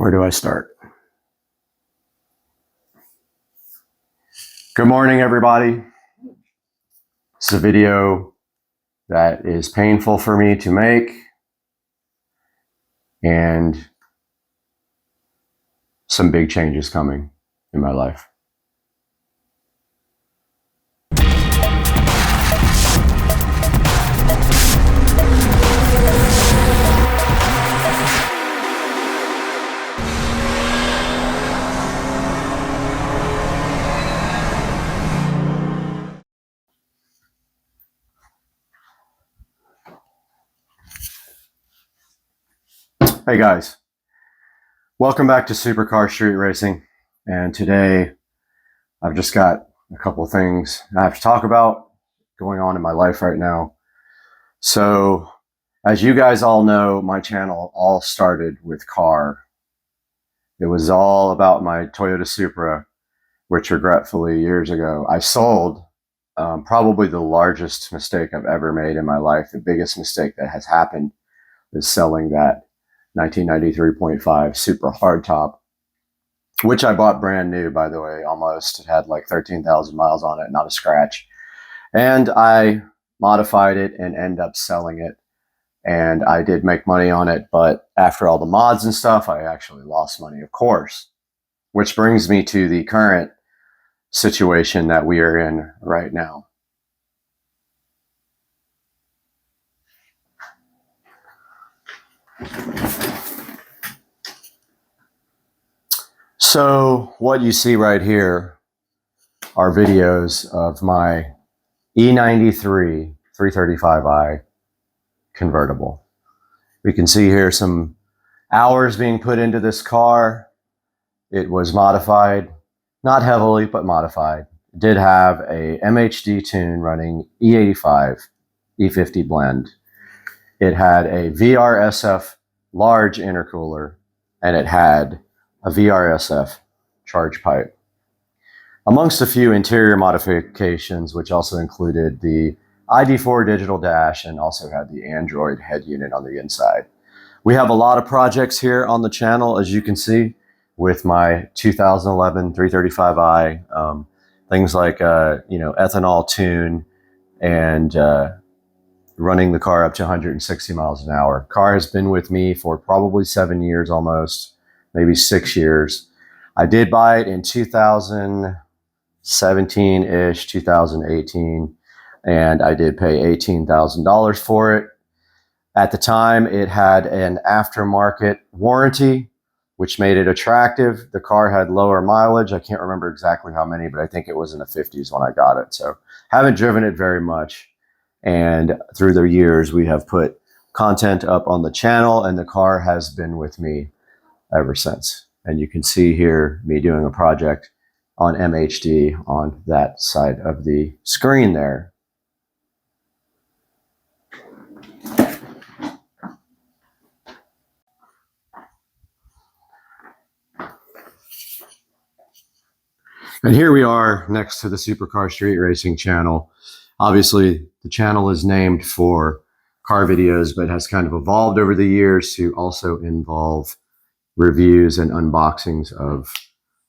Where do I start? Good morning, everybody. This is a video that is painful for me to make, and some big changes coming in my life. Hey guys, welcome back to Supercar Street Racing. And today I've just got a couple of things I have to talk about going on in my life right now. So, as you guys all know, my channel all started with car. It was all about my Toyota Supra, which regretfully years ago I sold. Probably the largest mistake I've ever made in my life. The biggest mistake that has happened is selling that 1993.5 Supra hardtop, which I bought brand new, by the way, almost. It had like 13,000 miles on it, not a scratch. And I modified it and ended up selling it. And I did make money on it, but after all the mods and stuff, I actually lost money, of course. Which brings me to the current situation that we are in right now. So what you see right here are videos of my E93 335i convertible. We can see here some hours being put into this car. It was modified, not heavily, but modified. It did have a MHD tune running E85 E50 blend. It had a VRSF large intercooler, and it had a VRSF charge pipe, amongst a few interior modifications, which also included the ID4 digital dash and also had the Android head unit on the inside. We have a lot of projects here on the channel, as you can see, with my 2011 335i, things like ethanol tune and running the car up to 160 miles an hour. Car has been with me for probably 7 years almost, maybe 6 years. I did buy it in 2017-ish, 2018, and I did pay $18,000 for it. At the time, it had an aftermarket warranty, which made it attractive. The car had lower mileage. I can't remember exactly how many, but I think it was in the 50s when I got it. So haven't driven it very much. And through the years, we have put content up on the channel, and the car has been with me ever since. And you can see here me doing a project on MHD on that side of the screen there. And here we are next to the Supercar Street Racing channel. Obviously, the channel is named for car videos, but has kind of evolved over the years to also involve reviews and unboxings of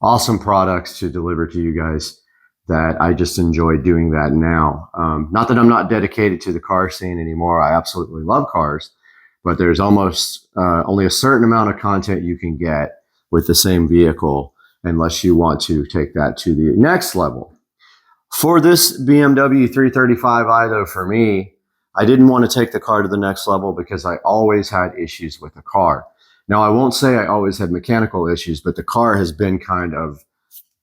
awesome products to deliver to you guys. That I just enjoy doing that now. Not that I'm not dedicated to the car scene anymore. I absolutely love cars, but there's almost only a certain amount of content you can get with the same vehicle unless you want to take that to the next level. For this BMW 335i, though, for me, I didn't want to take the car to the next level because I always had issues with the car. Now, I won't say I always had mechanical issues, but the car has been kind of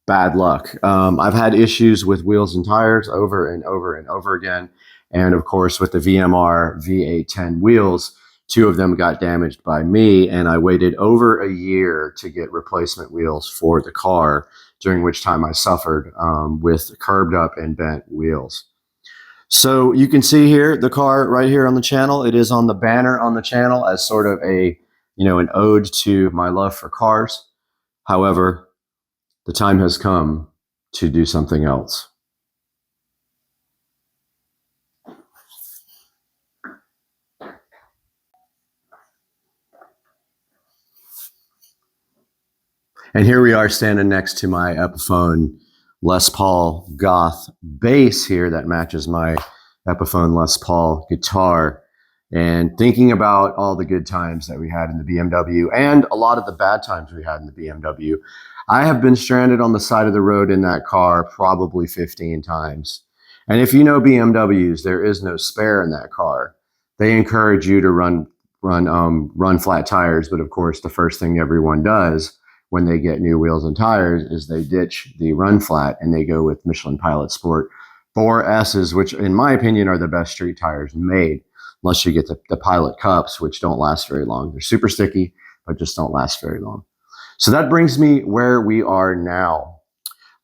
bad luck. I've had issues with wheels and tires over and over and over again. And of course, with the VMR V810 wheels, 2 of them got damaged by me, and I waited over a year to get replacement wheels for the car, during which time I suffered with curbed up and bent wheels. So you can see here the car right here on the channel. It is on the banner on the channel as sort of a, an ode to my love for cars. However, the time has come to do something else. And here we are standing next to my Epiphone Les Paul Goth bass here that matches my Epiphone Les Paul guitar, and thinking about all the good times that we had in the BMW and a lot of the bad times we had in the BMW. I have been stranded on the side of the road in that car probably 15 times. And if you know BMWs, there is no spare in that car. They encourage you to run flat tires, but of course, the first thing everyone does when they get new wheels and tires is they ditch the run flat and they go with Michelin Pilot Sport 4S's, which in my opinion are the best street tires made, unless you get the Pilot Cups, which don't last very long. They're super sticky, but just don't last very long. So that brings me where we are now.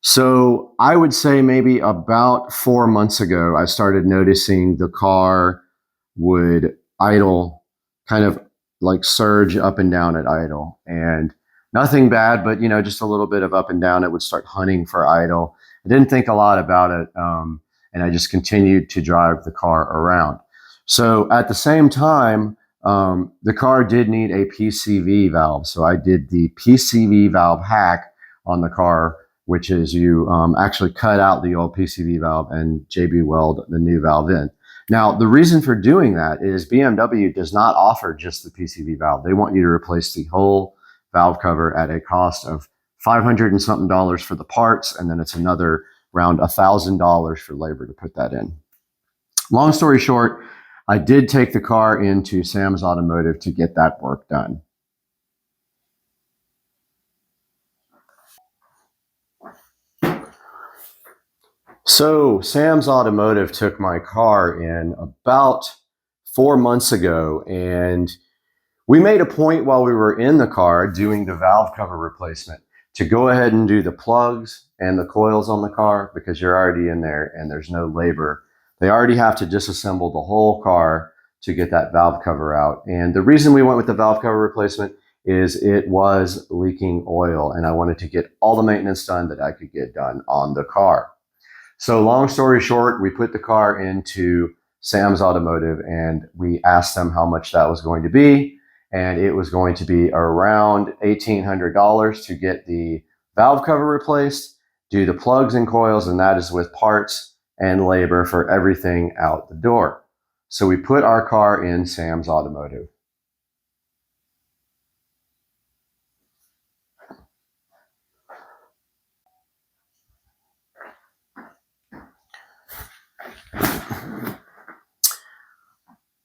So I would say maybe about 4 months ago, I started noticing the car would idle, kind of like surge up and down at idle, and nothing bad, but just a little bit of up and down. It would start hunting for idle. I didn't think a lot about it, and I just continued to drive the car around. So at the same time, the car did need a PCV valve. So I did the PCV valve hack on the car, which is you actually cut out the old PCV valve and JB weld the new valve in. Now, the reason for doing that is BMW does not offer just the PCV valve. They want you to replace the whole valve cover at a cost of $500 and something for the parts, and then it's another around $1,000 for labor to put that in. Long story short, I did take the car into Sam's Automotive to get that work done. So Sam's Automotive took my car in about 4 months ago, and we made a point while we were in the car doing the valve cover replacement to go ahead and do the plugs and the coils on the car, because you're already in there and there's no labor. They already have to disassemble the whole car to get that valve cover out. And the reason we went with the valve cover replacement is it was leaking oil, and I wanted to get all the maintenance done that I could get done on the car. So long story short, we put the car into Sam's Automotive and we asked them how much that was going to be. And it was going to be around $1,800 to get the valve cover replaced, do the plugs and coils, and that is with parts and labor for everything out the door. So we put our car in Sam's Automotive.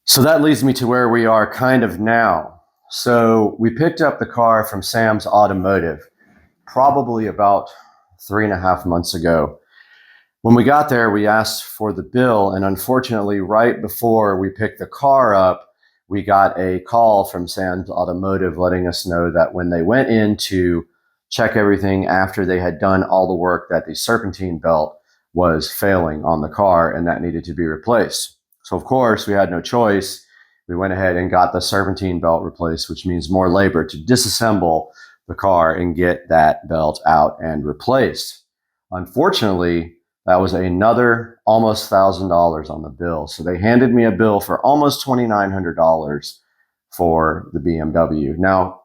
So that leads me to where we are kind of now. So we picked up the car from Sam's Automotive probably about 3.5 months ago. When we got there, we asked for the bill, and unfortunately, right before we picked the car up, we got a call from Sam's Automotive letting us know that when they went in to check everything after they had done all the work, that the serpentine belt was failing on the car and that needed to be replaced. So of course, we had no choice. We went ahead and got the serpentine belt replaced, which means more labor to disassemble the car and get that belt out and replaced. Unfortunately, that was another almost $1,000 on the bill. So they handed me a bill for almost $2,900 for the BMW. Now,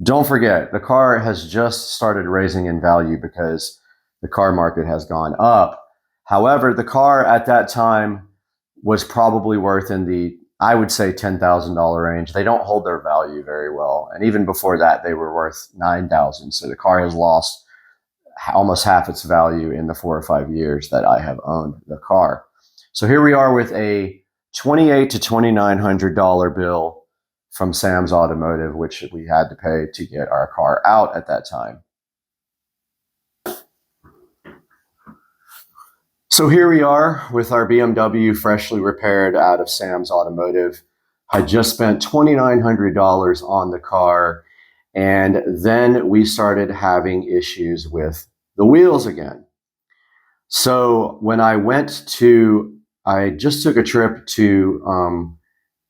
don't forget, the car has just started raising in value because the car market has gone up. However, the car at that time was probably worth in the, I would say, $10,000 range. They don't hold their value very well. And even before that, they were worth $9,000. So the car has lost almost half its value in the 4 or 5 years that I have owned the car. So here we are with a $2,800 to $2,900 bill from Sam's Automotive, which we had to pay to get our car out at that time. So here we are with our BMW freshly repaired out of Sam's Automotive. I just spent $2,900 on the car, and then we started having issues with the wheels again. So when I just took a trip to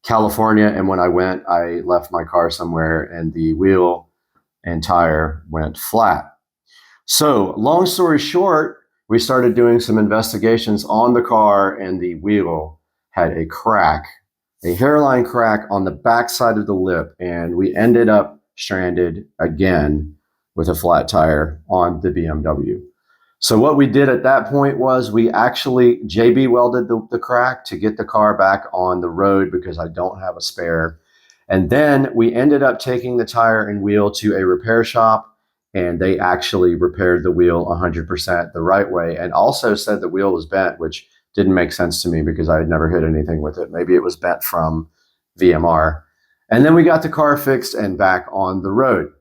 California, and when I went, I left my car somewhere and the wheel and tire went flat. So long story short, we started doing some investigations on the car, and the wheel had a crack, a hairline crack on the back side of the lip, and we ended up stranded again with a flat tire on the BMW. So what we did at that point was we actually JB welded the crack to get the car back on the road because I don't have a spare. And then we ended up taking the tire and wheel to a repair shop, and they actually repaired the wheel 100% the right way, and also said the wheel was bent, which didn't make sense to me because I had never hit anything with it. Maybe it was bent from VMR. And then we got the car fixed and back on the road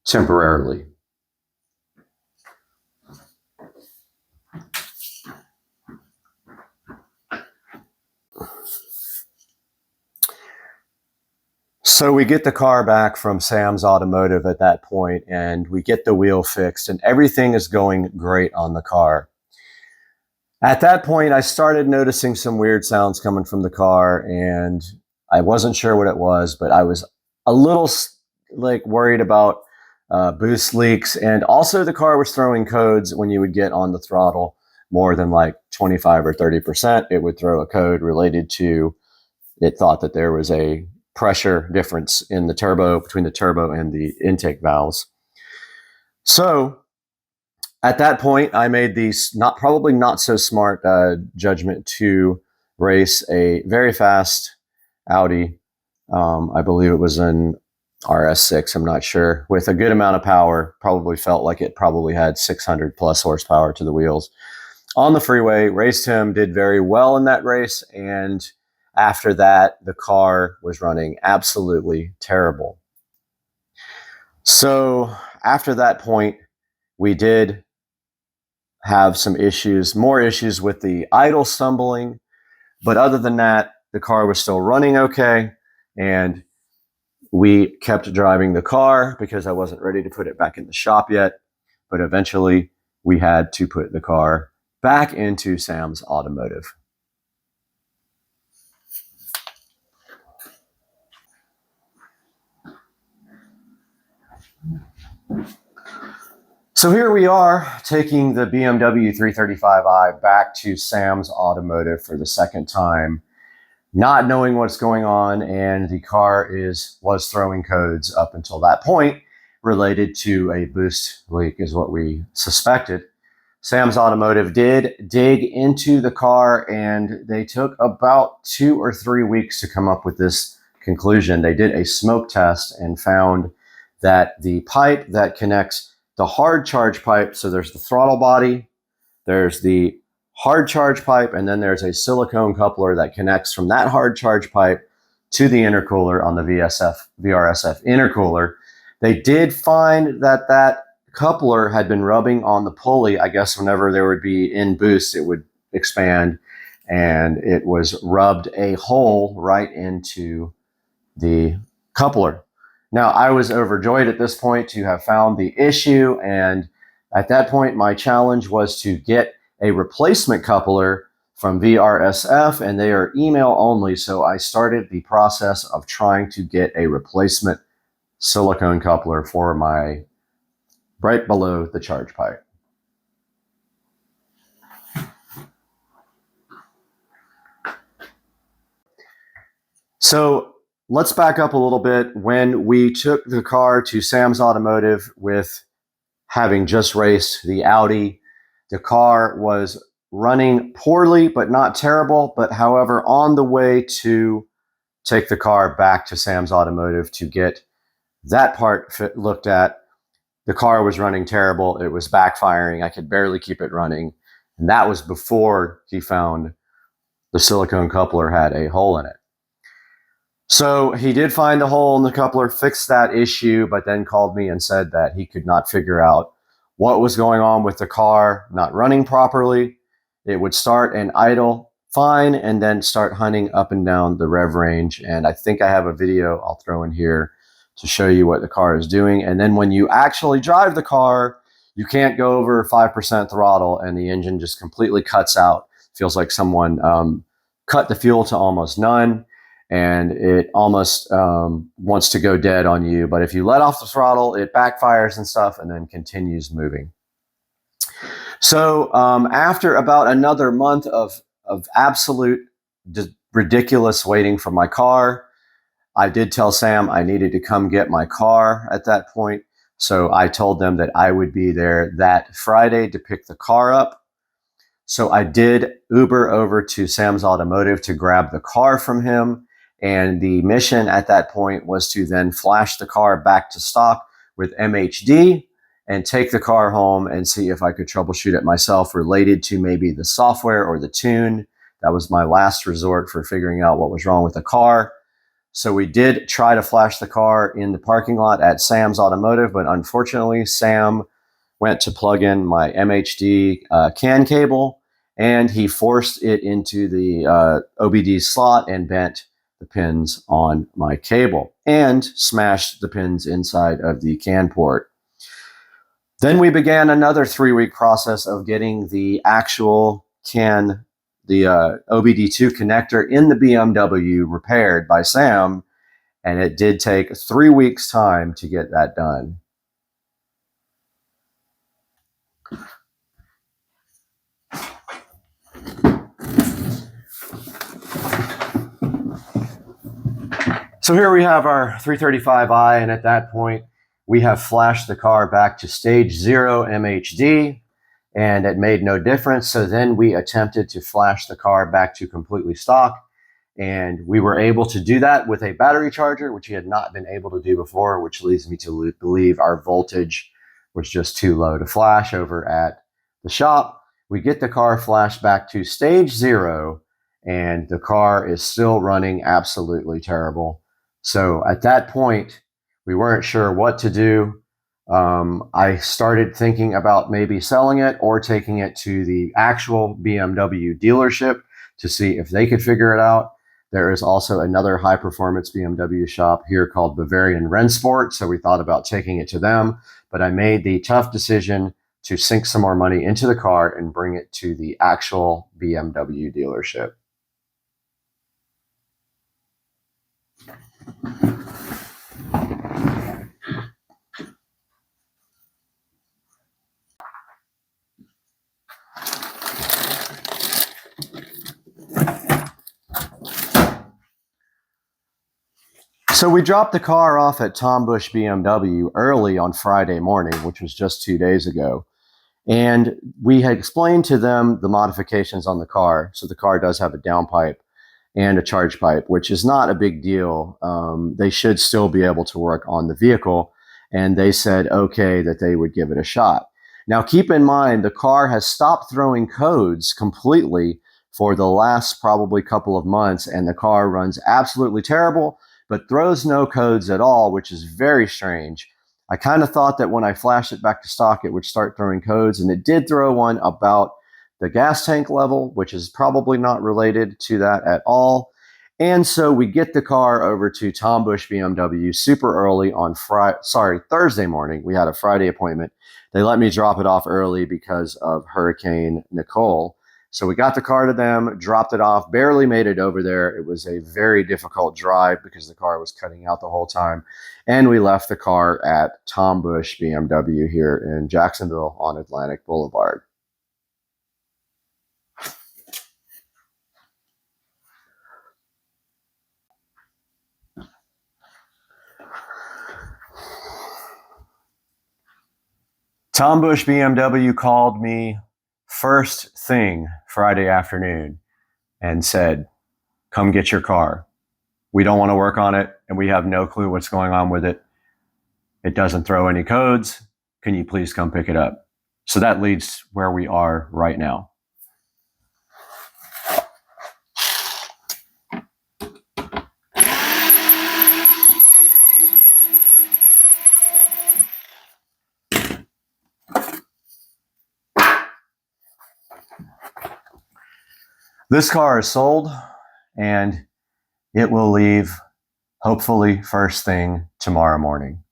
temporarily. So we get the car back from Sam's Automotive at that point, and we get the wheel fixed, and everything is going great on the car. At that point, I started noticing some weird sounds coming from the car, and I wasn't sure what it was, but I was a little worried about boost leaks, and also the car was throwing codes when you would get on the throttle more than like 25 or 30%. It would throw a code related to, it thought that there was a pressure difference in the turbo, between the turbo and the intake valves. So at that point, I made the probably not so smart judgment to race a very fast Audi. I believe it was an RS6, I'm not sure, with a good amount of power. Probably felt like it probably had 600 plus horsepower to the wheels. On the freeway, raced him, did very well in that race, and after that, the car was running absolutely terrible. So after that point, we did have some issues, more issues with the idle stumbling. But other than that, the car was still running okay. And we kept driving the car because I wasn't ready to put it back in the shop yet. But eventually, we had to put the car back into Sam's Automotive. So here we are taking the BMW 335i back to Sam's Automotive for the second time, not knowing what's going on, and the car was throwing codes up until that point related to a boost leak is what we suspected. Sam's Automotive did dig into the car, and they took about 2 or 3 weeks to come up with this conclusion. They did a smoke test and found that the pipe that connects the hard charge pipe, so there's the throttle body, there's the hard charge pipe, and then there's a silicone coupler that connects from that hard charge pipe to the intercooler on the VRSF intercooler. They did find that that coupler had been rubbing on the pulley. I guess whenever there would be in boost, it would expand, and it was rubbed a hole right into the coupler. Now, I was overjoyed at this point to have found the issue, and at that point, my challenge was to get a replacement coupler from VRSF, and they are email only, so I started the process of trying to get a replacement silicone coupler for my right below the charge pipe. So let's back up a little bit. When we took the car to Sam's Automotive with having just raced the Audi, the car was running poorly, but not terrible. But however, on the way to take the car back to Sam's Automotive to get that part looked at, the car was running terrible. It was backfiring. I could barely keep it running. And that was before he found the silicone coupler had a hole in it. So he did find a hole in the coupler, fixed that issue, but then called me and said that he could not figure out what was going on with the car not running properly. It would start and idle fine and then start hunting up and down the rev range. And I think I have a video I'll throw in here to show you what the car is doing. And then when you actually drive the car, you can't go over 5% throttle and the engine just completely cuts out. Feels like someone cut the fuel to almost none, and it almost wants to go dead on you. But if you let off the throttle, it backfires and stuff and then continues moving. So after about another month of absolute ridiculous waiting for my car, I did tell Sam I needed to come get my car at that point. So I told them that I would be there that Friday to pick the car up. So I did Uber over to Sam's Automotive to grab the car from him. And the mission at that point was to then flash the car back to stock with MHD and take the car home and see if I could troubleshoot it myself related to maybe the software or the tune. That was my last resort for figuring out what was wrong with the car. So we did try to flash the car in the parking lot at Sam's Automotive, but unfortunately, Sam went to plug in my MHD CAN cable, and he forced it into the OBD slot and bent the pins on my cable and smashed the pins inside of the CAN port. Then we began another 3-week process of getting the actual CAN, the OBD2 connector in the BMW repaired by Sam, and it did take 3 weeks' time to get that done. So here we have our 335i, and at that point, we have flashed the car back to stage 0 MHD, and it made no difference. So then we attempted to flash the car back to completely stock, and we were able to do that with a battery charger, which we had not been able to do before, which leads me to believe our voltage was just too low to flash over at the shop. We get the car flashed back to stage 0, and the car is still running absolutely terrible. So at that point, we weren't sure what to do. I started thinking about maybe selling it or taking it to the actual BMW dealership to see if they could figure it out. There is also another high performance BMW shop here called Bavarian Rennsport. So we thought about taking it to them, but I made the tough decision to sink some more money into the car and bring it to the actual BMW dealership. So we dropped the car off at Tom Bush BMW early on Friday morning, which was just 2 days ago. And we had explained to them the modifications on the car. So the car does have a downpipe and a charge pipe, which is not a big deal. They should still be able to work on the vehicle. And they said, okay, that they would give it a shot. Now, keep in mind, the car has stopped throwing codes completely for the last probably couple of months, and the car runs absolutely terrible, but throws no codes at all, which is very strange. I kind of thought that when I flashed it back to stock, it would start throwing codes, and it did throw one about the gas tank level, which is probably not related to that at all. And so we get the car over to Tom Bush BMW super early on Thursday morning. We had a Friday appointment. They let me drop it off early because of Hurricane Nicole. So we got the car to them, dropped it off, barely made it over there. It was a very difficult drive because the car was cutting out the whole time. And we left the car at Tom Bush BMW here in Jacksonville on Atlantic Boulevard. Tom Bush BMW called me first thing Friday afternoon and said, come get your car. We don't want to work on it, and we have no clue what's going on with it. It doesn't throw any codes. Can you please come pick it up? So that leads where we are right now. This car is sold, and it will leave hopefully first thing tomorrow morning.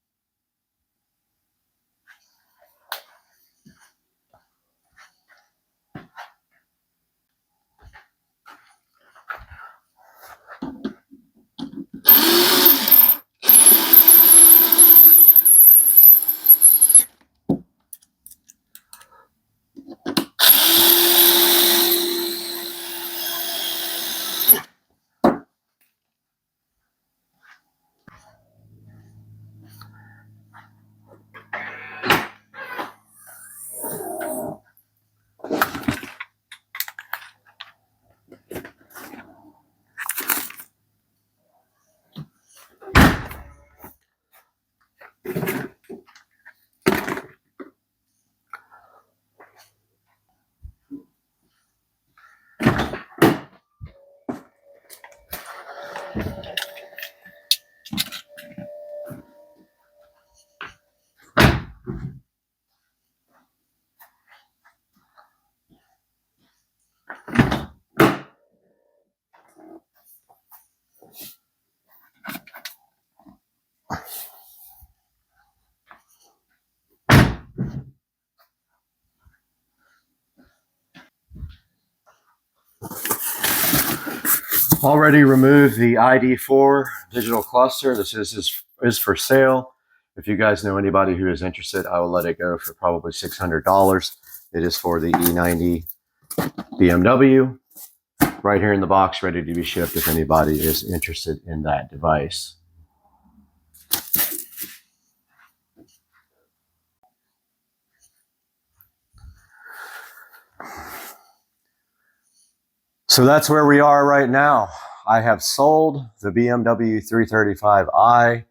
Already removed the ID4 digital cluster. This is for sale. If you guys know anybody who is interested, I will let it go for probably $600. It is for the E90 BMW. Right here in the box, ready to be shipped if anybody is interested in that device. So that's where we are right now. I have sold the BMW 335i,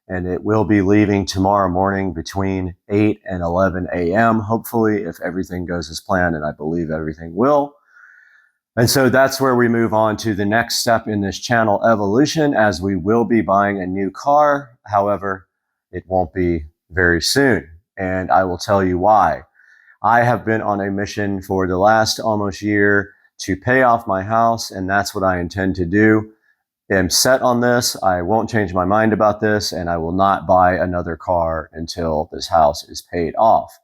and it will be leaving tomorrow morning between 8 and 11 a.m. Hopefully, if everything goes as planned, and I believe everything will. And so that's where we move on to the next step in this channel evolution, as we will be buying a new car. However, it won't be very soon, and I will tell you why. I have been on a mission for the last almost year to pay off my house, and that's what I intend to do. I'm set on this. I won't change my mind about this, and I will not buy another car until this house is paid off.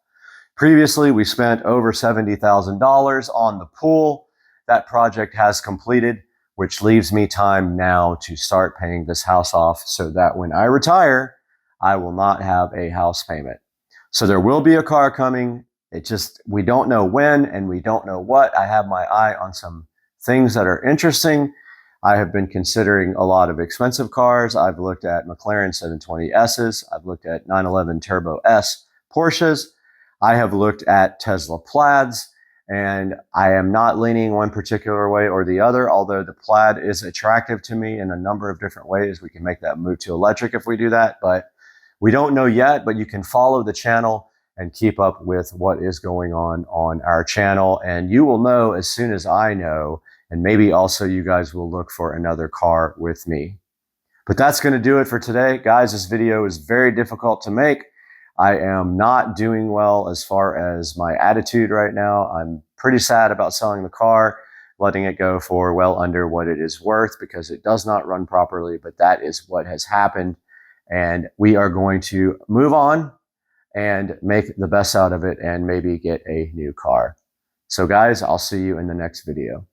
Previously, we spent over $70,000 on the pool. That project has completed, which leaves me time now to start paying this house off so that when I retire, I will not have a house payment. So there will be a car coming. We don't know when and we don't know what. I have my eye on some things that are interesting. I have been considering a lot of expensive cars. I've looked at McLaren 720Ss. I've looked at 911 Turbo S Porsches. I have looked at Tesla Plaids, and I am not leaning one particular way or the other, although the Plaid is attractive to me in a number of different ways. We can make that move to electric if we do that, but we don't know yet. But you can follow the channel and keep up with what is going on our channel. And you will know as soon as I know, and maybe also you guys will look for another car with me. But that's going to do it for today. Guys, this video is very difficult to make. I am not doing well as far as my attitude right now. I'm pretty sad about selling the car, letting it go for well under what it is worth because it does not run properly, but that is what has happened. And we are going to move on and make the best out of it and maybe get a new car. So guys, I'll see you in the next video.